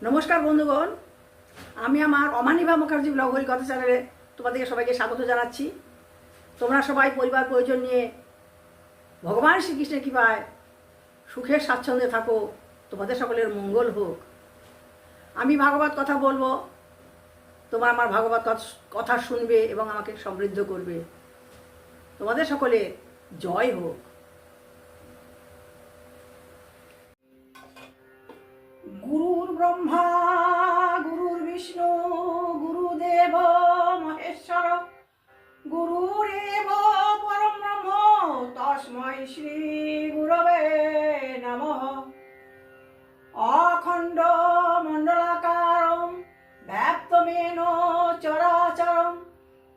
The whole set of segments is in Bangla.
নমস্কার বন্ধুগণ, আমি আমার অমানিভা মুখার্জি ব্লগ হরি কথা চ্যানেলে তোমাদেরকে সবাইকে স্বাগত জানাচ্ছি। তোমরা সবাই পরিবার প্রয়োজন নিয়ে ভগবান শ্রীকৃষ্ণের কৃপায় সুখের স্বাচ্ছন্দ্যে থাকো, তোমাদের সকলের মঙ্গল হোক। আমি ভাগবত কথা বলবো, তোমরা আমার ভাগবত কথা শুনবে এবং আমাকে সমৃদ্ধ করবে। তোমাদের সকলের জয় হোক। গুরুর ব্রহ্মা গুরুর বিষ্ণু গুরুদেব মহেশ্বর গুরুরেব পরম ব্রহ্ম তস্मै শ্রী গুরবে নমঃ। অখণ্ড মণ্ডলাকারম ব্যাপ্তমেন চরাচরম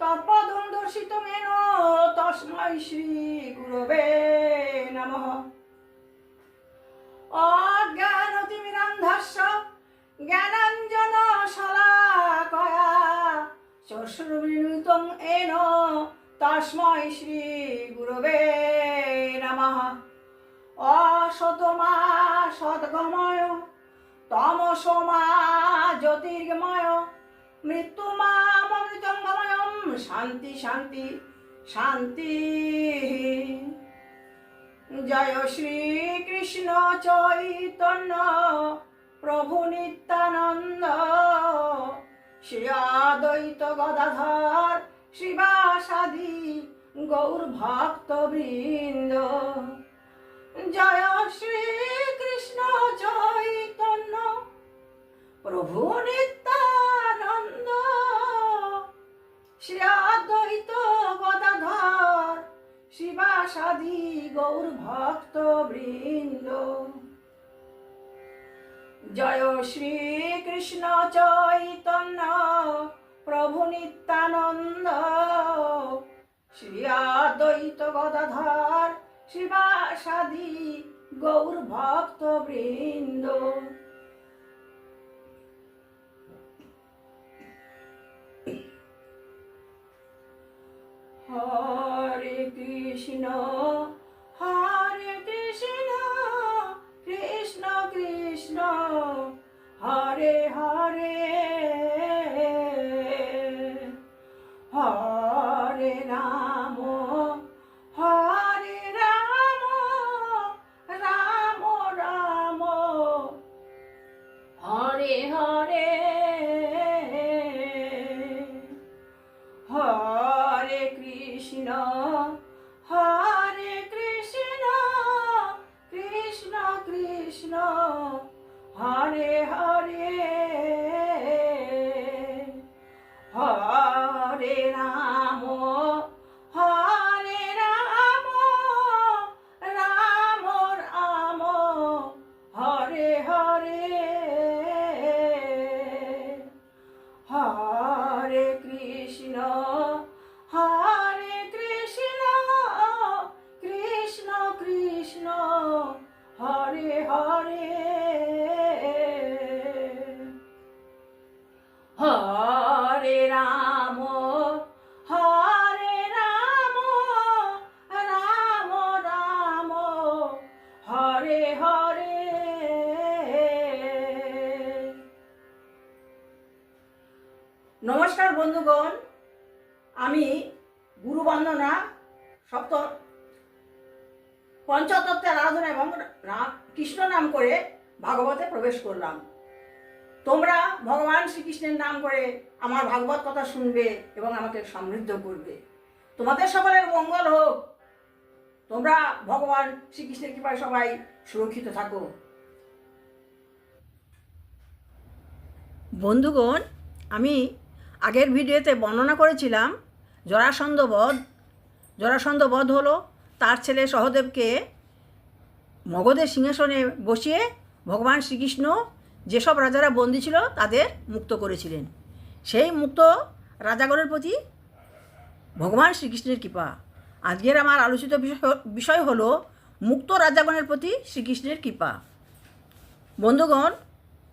তৎপদং দর্শিতমেন তস্मै শ্রী গুরবে নমঃ। অজ্ঞানতিমিরান্ধস্য জ্ঞানাঞ্জন শলাকয়া চক্ষুর্মীলিতং येन তস্मै শ্রী গুরবে নমঃ। অসতমা সদ্গময় তমসমা জ্যোতির্গময় মৃত্যুমামৃতঙ্গময়ম শান্তি শান্তি শান্তি। জয় শ্রী কৃষ্ণ চৈতন্য প্রভু নিত্যানন্দ শ্রী অদ্বৈত গদাধর শ্রীবাসাদি গৌর ভক্ত বৃন্দ। জয় শ্রী কৃষ্ণ চৈতন্য প্রভু নিত্যানন্দ শ্রী অদ্বৈত গদাধর শিবাসাদি গৌর ভক্ত বৃন্দ। জয় শ্রী কৃষ্ণ চৈতন্য প্রভু নিত্যানন্দ শ্রী অদ্বৈত গদাধর শিবাসাদি গৌর ভক্ত বৃন্দ। হরে কৃষ্ণ কৃষ্ণ কৃষ্ণ হরে হরে হরে রাম রাম রাম হরে হরে হরে কৃষ্ণ কৃষ্ণ কৃষ্ণ হরে হরে হরে রাম রাম রাম হরে হরে হরে কৃষ্ণ কৃষ্ণ কৃষ্ণ হরে হরে হরে রাম রাম রাম হরে হরে। নমস্কার বন্ধুগণ, আমি গুরু বন্দনা পঞ্চতত্ত্বের আরাধনা এবং কৃষ্ণ নাম করে ভাগবতে প্রবেশ করলাম। তোমরা ভগবান শ্রীকৃষ্ণের নাম করে আমার ভাগবত কথা শুনবে এবং আমাকে সমৃদ্ধ করবে। তোমাদের সকলের মঙ্গল হোক। তোমরা ভগবান শ্রীকৃষ্ণের কৃপায় সবাই সুরক্ষিত থাকো। বন্ধুগণ, আমি আগের ভিডিওতে বর্ণনা করেছিলাম জরাসন্ধ বধ হলো। তার ছেলে সহদেবকে মগধের সিংহাসনে বসিয়ে ভগবান শ্রীকৃষ্ণ যেসব রাজারা বন্দী ছিল তাদের মুক্ত করেছিলেন। সেই মুক্ত রাজাগণের প্রতি ভগবান শ্রীকৃষ্ণের কৃপা। আজকের আমার আলোচিত বিষয় হলো মুক্ত রাজাগণের প্রতি শ্রীকৃষ্ণের কৃপা। বন্ধুগণ,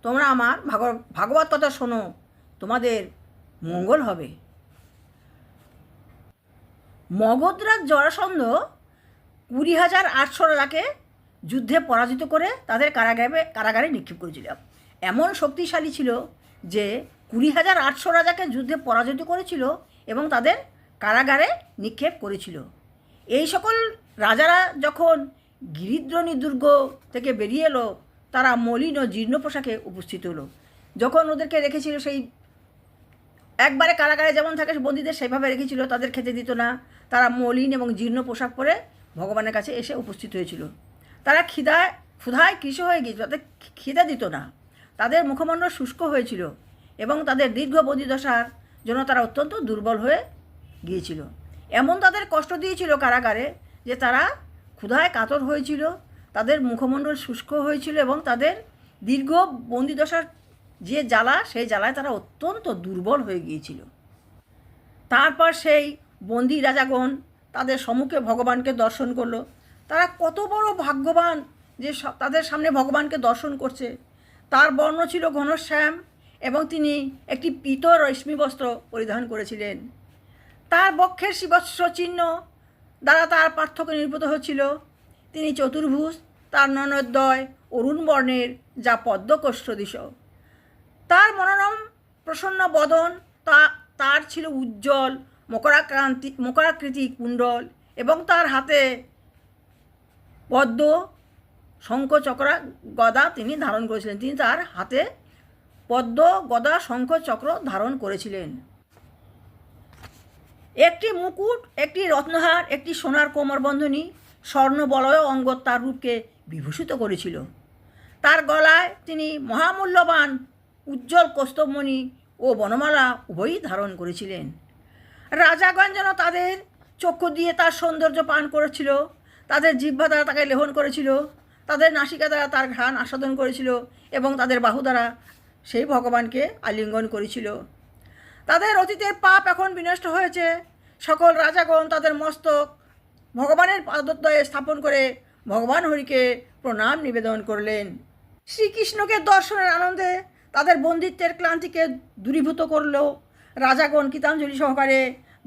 তোমরা আমার ভাগবত কথা শোনো, তোমাদের মঙ্গল হবে। মগধরাজ জরাসন্ধ 20,800 রাজাকে যুদ্ধে পরাজিত করে তাদের কারাগারে নিক্ষেপ করেছিল এমন শক্তিশালী ছিল যে 20,800 রাজাকে যুদ্ধে পরাজিত করেছিল এবং তাদের কারাগারে নিক্ষেপ করেছিল। এই সকল রাজারা যখন গিরিদ্রণী দুর্গ থেকে বেরিয়ে এলো, তারা মলিন ও জীর্ণ পোশাকে উপস্থিত হলো। যখন ওদেরকে রেখেছিল সেই একবারে কারাগারে যেমন থাকে বন্দীদের সেভাবে রেখেছিল, তাদের খেতে দিত না, তারা মলিন এবং জীর্ণ পোশাক পরে ভগবানের কাছে এসে উপস্থিত হয়েছিল। তারা ক্ষুধায় কৃশ হয়ে গিয়েছিল, তাদের খিদে দিত না, তাদের মুখমণ্ডল শুষ্ক হয়েছিল এবং তাদের দীর্ঘ বন্দিদশার জন্য তারা অত্যন্ত দুর্বল হয়ে গিয়েছিল। এমন তাদের কষ্ট দিয়েছিল কারাগারে যে তারা ক্ষুধায় কাতর হয়েছিল, তাদের মুখমণ্ডল শুষ্ক হয়েছিল এবং তাদের দীর্ঘ বন্দিদশার যে জ্বালা, সেই জ্বালায় তারা অত্যন্ত দুর্বল হয়ে গিয়েছিল। তারপর সেই বন্দী রাজাগণ তাদের সম্মুখে ভগবানকে দর্শন করলো। তারা কত বড় ভাগ্যবান যে তাদের সামনে ভগবানকে দর্শন করছে। তার বর্ণ ছিল ঘনশ্যাম এবং তিনি একটি পীত রেশমি বস্ত্র পরিধান করেছিলেন। তার বক্ষের শিবস্ব চিহ্ন দ্বারা তার পার্থক্য নিরূপিত হচ্ছিল। তিনি চতুর্ভুজ, তার নয়নদ্বয় অরুণ বর্ণের, যা পদ্মকোষ্ঠ সদৃশ। তার মনোরম প্রসন্ন বদন, তার ছিল উজ্জ্বল মকরাকৃতি কুণ্ডল এবং তার হাতে পদ্ম, শঙ্খ, চক্র, গদা তিনি ধারণ করেছিলেন। তিনি তার হাতে পদ্ম, গদা, শঙ্খ, চক্র ধারণ করেছিলেন। একটি মুকুট, একটি রত্নহার, একটি সোনার কোমরবন্ধনী, স্বর্ণবলয় অঙ্গ তার রূপকে বিভূষিত করেছিল। তার গলায় তিনি মহামূল্যবান উজ্জ্বল কৌস্তবমণি ও বনমালা উভয়ই ধারণ করেছিলেন। রাজাগণ যেন তাদের চক্ষু দিয়ে তার সৌন্দর্য পান করেছিল, তাদের জিহ্বা দ্বারা তাকে লেহন করেছিল, তাদের নাসিকা দ্বারা তার ঘ্রাণ আস্বাদন করেছিল এবং তাদের বাহু দ্বারা সেই ভগবানকে আলিঙ্গন করেছিল। তাদের অতীতের পাপ এখন বিনষ্ট হয়েছে। সকল রাজাগণ তাদের মস্তক ভগবানের পাদদ্বয়ে স্থাপন করে ভগবান হরিকে প্রণাম নিবেদন করলেন। শ্রীকৃষ্ণকে দর্শনের আনন্দে তাদের বন্দিত্বের ক্লান্তিকে দূরীভূত করল। রাজাগণ গীতাঞ্জলি সহকারে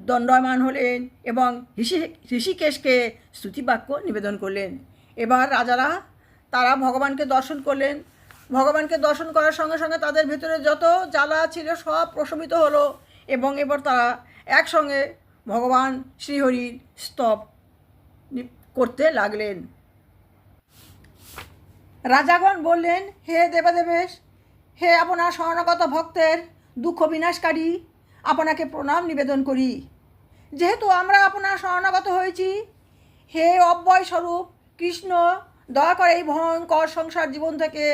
দণ্ডায়মান হলেন এবং ঋষিকেশকে স্তুতিবাক্য নিবেদন করলেন। এবার রাজারা তারা ভগবানকে দর্শন করলেন। ভগবানকে দর্শন করার সঙ্গে সঙ্গে তাদের ভেতরে যত জ্বালা ছিল সব প্রশমিত হলো এবং এবার তারা একসঙ্গে ভগবান শ্রীহরির স্তব করতে লাগলেন। রাজাগণ বললেন, হে দেবাদেবেশ, হে আপনার শরণাগত ভক্তের দুঃখ বিনাশকারী, আপনাকে প্রণাম নিবেদন করি। যেহেতু আমরা আপনার শরণাগত হয়েছি, হে অব্যয় স্বরূপ কৃষ্ণ, দয়া করে এই ভয়ঙ্কর সংসার জীবন থেকে,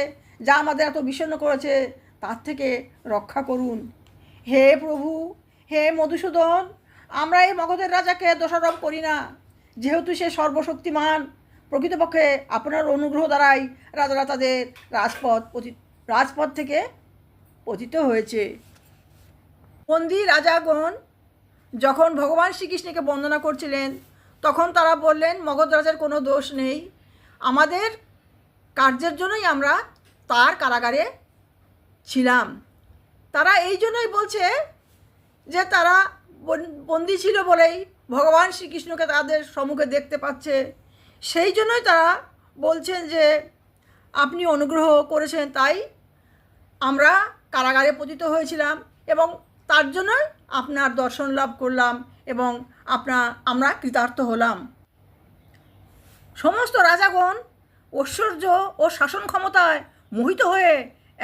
যা আমাদের এত বিষণ্ণ করেছে, তার থেকে রক্ষা করুন। হে প্রভু, হে মধুসূদন, আমরা এই মগধের রাজাকে দোষারোপ করি না। যেহেতু সে সর্বশক্তিমান, প্রকৃতপক্ষে আপনার অনুগ্রহ দ্বারাই রাজারা তাদের রাজপথ থেকে পতিত হয়েছে। বন্দী রাজাগণ যখন ভগবান শ্রীকৃষ্ণকে বন্দনা করছিলেন, তখন তারা বললেন, মগধ রাজার কোনো দোষ নেই, আমাদের কার্যের জন্যই আমরা তার কারাগারে ছিলাম। তারা এই জন্যই বলছে যে তারা বন্দী ছিল বলেই ভগবান শ্রীকৃষ্ণকে তাদের সম্মুখে দেখতে পাচ্ছে। সেই জন্যই তারা বলছেন যে আপনি অনুগ্রহ করেছেন, তাই আমরা কারাগারে পতিত হয়েছিলাম এবং তার জন্যই আপনার দর্শন লাভ করলাম এবং আমরা কৃতার্থ হলাম। সমস্ত রাজাগণ ঐশ্বর্য ও শাসন ক্ষমতায় মোহিত হয়ে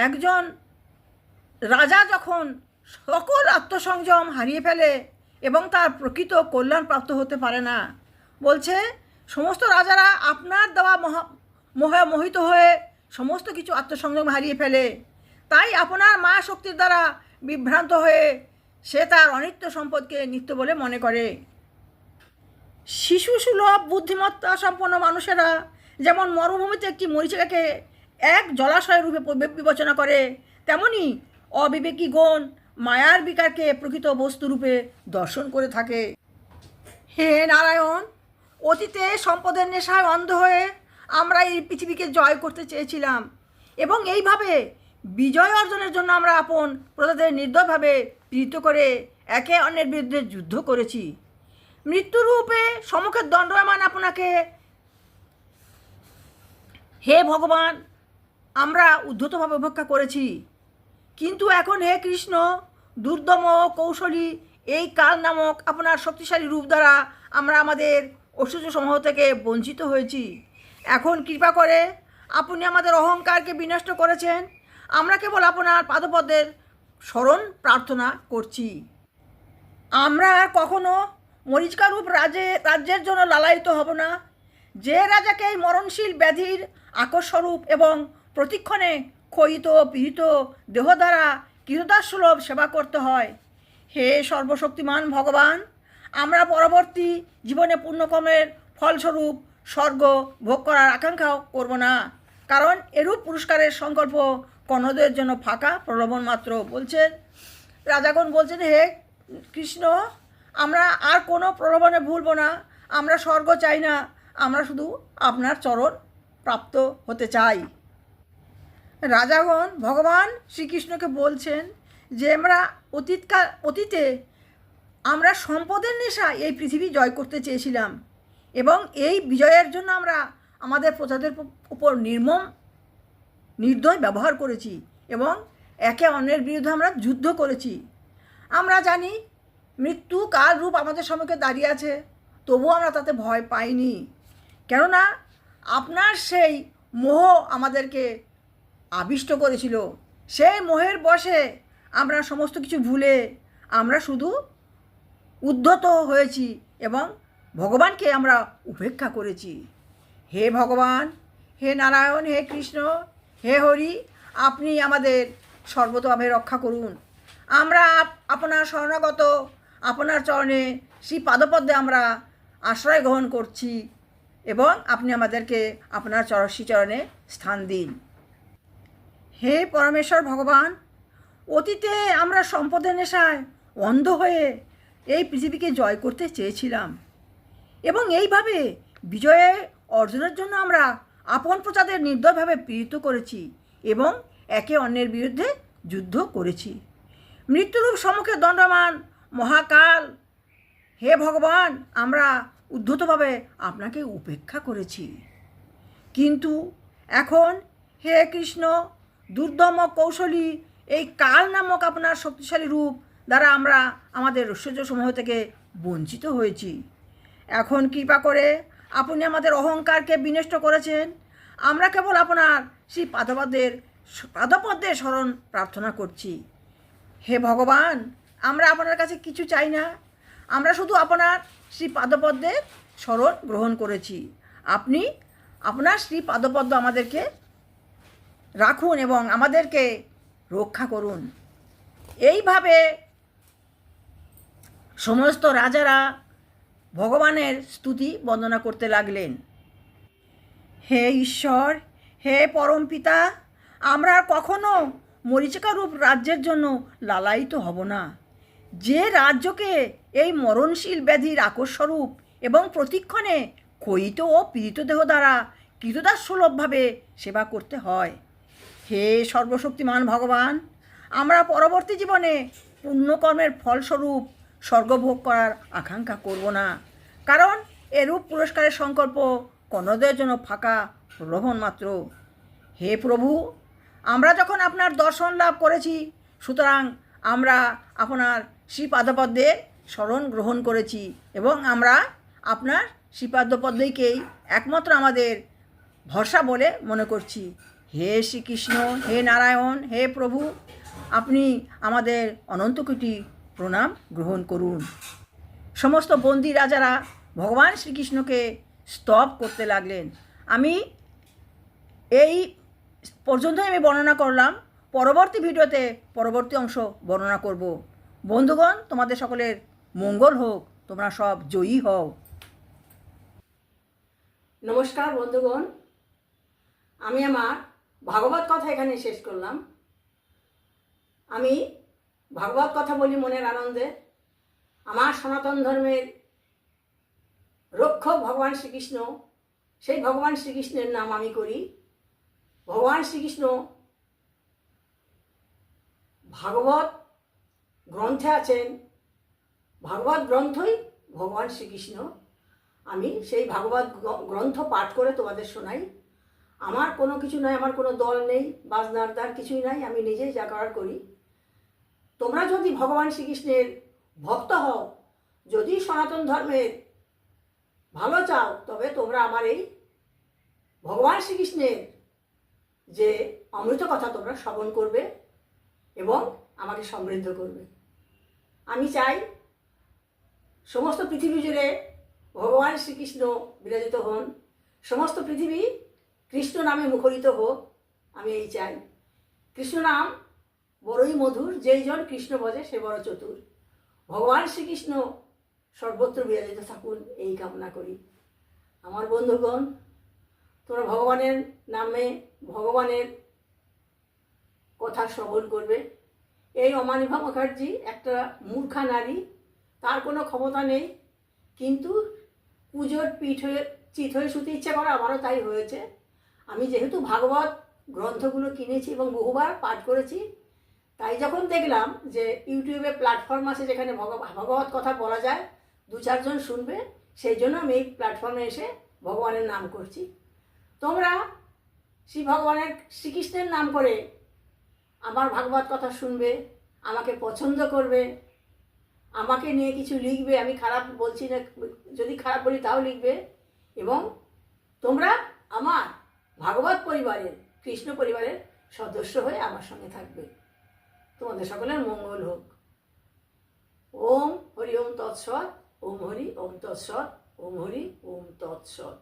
একজন রাজা যখন সকল আত্মসংযম হারিয়ে ফেলে এবং তার প্রকৃত কল্যাণ প্রাপ্ত হতে পারে না, বলছে সমস্ত রাজারা আপনার দেওয়া মোহে মোহিত হয়ে সমস্ত কিছু আত্মসংযম হারিয়ে ফেলে। তাই আপনার মায়া শক্তির দ্বারা বিভ্রান্ত হয়ে সে তার অনিত্য সম্পদকে নিত্য বলে মনে করে। শিশুসুলভ বুদ্ধিমত্তা সম্পন্ন মানুষেরা যেমন মরুভূমিতে একটি মরীচিকাকে এক জলাশয় রূপে বিবেচনা করে, তেমনি অবিবেকী গণ মায়ার বিকারকে প্রকৃত বস্তুরূপে দর্শন করে থাকে। হে নারায়ণ, অতীতে সম্পদের নেশায় অন্ধ হয়ে আমরা এই পৃথিবীকে জয় করতে চেয়েছিলাম এবং এইভাবে বিজয় অর্জনের জন্য আমরা আপন প্রজাদের নির্দয়ভাবে পীড়িত করে একে অন্যের বিরুদ্ধে যুদ্ধ করেছি। মৃত্যুরূপে সম্মুখে দণ্ডায়মান আপনাকে হে ভগবান আমরা উদ্ধতভাবে উপেক্ষা করেছি, কিন্তু এখন হে কৃষ্ণ, দুর্দম কৌশলী এই কাল নামক আপনার শক্তিশালী রূপ দ্বারা আমরা আমাদের ঐশ্বর্য সমূহ থেকে বঞ্চিত হয়েছি। এখন কৃপা করে আপনি আমাদের অহংকারকে বিনষ্ট করেছেন। আমরা কেবল আপনার পাদপদ্মের শরণ প্রার্থনা করছি। আমরা আর কখনো মরিচকারূপ রাজ্যের জন্য লালায়িত হব না, যে রাজাকে এই মরণশীল ব্যাধির আকস্বরূপ এবং প্রতিক্ষণে ক্ষয়িত পীড়িত দেহ দ্বারা কৃতদাসসুলভ সেবা করতে হয়। হে সর্বশক্তিমান ভগবান, আমরা পরবর্তী জীবনে পুণ্যকর্মের ফলস্বরূপ স্বর্গ ভোগ করার আকাঙ্ক্ষাও করব না, কারণ এরূপ পুরস্কারের সংকল্প কর্ণদের জন্য ফাঁকা প্রলোভন মাত্র। বলছেন রাজাগণ, বলছেন হে কৃষ্ণ, আমরা আর কোনো প্রলোভনে ভুলব না, আমরা স্বর্গ চাই না, আমরা শুধু আপনার চরণ প্রাপ্ত হতে চাই। রাজাগণ ভগবান শ্রীকৃষ্ণকে বলছেন যে আমরা অতীতে আমরা সম্পদের নেশায় এই পৃথিবী জয় করতে চেয়েছিলাম, এবং এই বিজয়ের জন্য আমরা আমাদের প্রজাদের উপর নির্দয় ব্যবহার করেছি এবং একে অন্যের বিরুদ্ধে আমরা যুদ্ধ করেছি। আমরা জানি মৃত্যু কাল রূপ আমাদের সম্মুখে দাঁড়িয়ে আছে, তবুও আমরা তাতে ভয় পাইনি, কেননা আপনার সেই মোহ আমাদেরকে আবিষ্ট করেছিল। সেই মোহের বশে আমরা সমস্ত কিছু ভুলে আমরা শুধু উদ্ধত হয়েছি এবং ভগবানকে আমরা উপেক্ষা করেছি। হে ভগবান, হে নারায়ণ, হে কৃষ্ণ, হে হরি, আপনি আমাদের সর্বতভাবে রক্ষা করুন। আমরা আপনার শরণাগত, আপনার চরণে শ্রী পাদপদ্মে আমরা আশ্রয় গ্রহণ করছি এবং আপনি আমাদেরকে আপনার শ্রীচরণে স্থান দিন। হে পরমেশ্বর ভগবান, অতীতে আমরা সম্পদের নেশায় অন্ধ হয়ে এই পৃথিবীকে জয় করতে চেয়েছিলাম এবং এইভাবে বিজয়ে অর্জনের জন্য আমরা আপন প্রজাদের নির্দয়ভাবে পীড়িত করেছি এবং একে অন্যের বিরুদ্ধে যুদ্ধ করেছি। মৃত্যুরূপ সম্মুখে দণ্ডমান মহাকাল, হে ভগবান, আমরা উদ্ধতভাবে আপনাকে উপেক্ষা করেছি। কিন্তু এখন হে কৃষ্ণ, দুর্দম কৌশলী এই কাল নামক আপনার শক্তিশালী রূপ দ্বারা আমরা আমাদের ঐশ্বর্যসমূহ থেকে বঞ্চিত হয়েছি। এখন কৃপা করে আপনি আমাদের অহংকারকে বিনষ্ট করেছেন। আমরা কেবল আপনার সেই পাদপদ্মের শরণ প্রার্থনা করছি। হে ভগবান, আমরা আপনার কাছে কিছু চাই না, আমরা শুধু আপনার শ্রী পাদপদ্মের শরণ গ্রহণ করেছি। আপনি আপনার শ্রী পাদপদ্ম আমাদেরকে রাখুন এবং আমাদেরকে রক্ষা করুন। এইভাবে সমস্ত রাজারা ভগবানের স্তুতি বন্দনা করতে লাগলেন। হে ঈশ্বর, হে পরমপিতা, আমরা কখনো মরীচিকারূপ রাজ্যের জন্য লালায়িত হব না, যে রাজ্যকে এই মরণশীল ব্যাধির আকস্বরূপ এবং প্রতিক্ষণে ক্ষয়িত ও পীড়িত দেহ দ্বারা কৃতদাসসুলভভাবে সেবা করতে হয়। হে সর্বশক্তিমান ভগবান, আমরা পরবর্তী জীবনে পুণ্যকর্মের ফলস্বরূপ স্বর্গভোগ করার আকাঙ্ক্ষা করব না, কারণ এরূপ পুরস্কারের সংকল্প কর্ণদের জন্য ফাঁকা প্রলোভন মাত্র। হে প্রভু, আমরা যখন আপনার দর্শন লাভ করেছি, সুতরাং আমরা আপনার শ্রীপাদপদ্মের শরণ গ্রহণ করেছি এবং আমরা আপনার শ্রীপাদপদ্মেকেই একমাত্র আমাদের ভরসা বলে মনে করছি। হে শ্রীকৃষ্ণ, হে নারায়ণ, হে প্রভু, আপনি আমাদের অনন্ত কোটি প্রণাম গ্রহণ করুন। সমস্ত বন্দী রাজারা ভগবান শ্রীকৃষ্ণকে স্তব করতে লাগলেন। আমি এই পর্যন্তই আমি বর্ণনা করলাম। পরবর্তী ভিডিওতে পরবর্তী অংশ বর্ণনা করব। বন্ধুগণ, তোমাদের সকলের মঙ্গল হোক, তোমরা সব জয়ী হও। নমস্কার বন্ধুগণ, আমি আমার ভাগবত কথা এখানে শেষ করলাম। আমি ভাগবত কথা বলি মনের আনন্দে। আমার সনাতন ধর্মের রক্ষক ভগবান শ্রীকৃষ্ণ, সেই ভগবান শ্রীকৃষ্ণের নাম আমি করি। ভগবান শ্রীকৃষ্ণ ভাগবত গ্রন্থে আছেন, ভাগবত গ্রন্থই ভগবান শ্রীকৃষ্ণ। আমি সেই ভাগবত গ্রন্থ পাঠ করে তোমাদের শোনাই। আমার কোনো কিছু নাই, আমার কোনো দল নেই, বাজনার দ্বার কিছুই নাই, আমি নিজেই যা করার করি। তোমরা যদি ভগবান শ্রীকৃষ্ণের ভক্ত হও, যদি সনাতন ধর্মের ভালো চাও, তবে তোমরা আমার এই ভগবান শ্রীকৃষ্ণের যে অমৃত কথা তোমরা শ্রবণ করবে এবং আমাকে সমৃদ্ধ করবে। আমি চাই সমস্ত পৃথিবী জুড়ে ভগবান শ্রীকৃষ্ণ বিরাজিত হন, সমস্ত পৃথিবী কৃষ্ণ নামে মুখরিত হোক, আমি এই চাই। কৃষ্ণ নাম বড়ই মধুর, যেই জন কৃষ্ণ ভজে সে বড় চতুর। ভগবান শ্রীকৃষ্ণ সর্বত্র বিরাজিত থাকুন, এই কামনা করি। আমার বন্ধুগণ, তোমরা ভগবানের নামে ভগবানের কথা শ্রবণ করবে। এই অমানিভা মুখার্জি একটা মূর্খা নারী, তার কোনো ক্ষমতা নেই, কিন্তু পুজোর পিঠ হয়ে চিত হয়ে শুতে ইচ্ছা করে, আমারও তাই হয়েছে। আমি যেহেতু ভাগবত গ্রন্থগুলো কিনেছি এবং বহুবার পাঠ করেছি, তাই যখন দেখলাম যে ইউটিউবে প্ল্যাটফর্ম আছে যেখানে ভগবত কথা বলা যায়, 2-4 জন শুনবে, সেই জন্য আমি এই প্ল্যাটফর্মে এসে ভগবানের নাম করছি। তোমরা শ্রী ভগবানের শ্রীকৃষ্ণের নাম করে আমার ভাগবত কথা শুনবে, আমাকে পছন্দ করবে, আমাকে নিয়ে কিছু লিখবে, আমি খারাপ বলছি না, যদি খারাপ বলি তাও লিখবে, এবং তোমরা আমার ভাগবত পরিবারের, কৃষ্ণ পরিবারের সদস্য হয়ে আমার সঙ্গে থাকবে। তোমাদের সকলের মঙ্গল হোক। ওম হরি ওম তৎসৎ, ওম হরি ওম তৎসৎ, ওম হরি ওম তৎসৎ।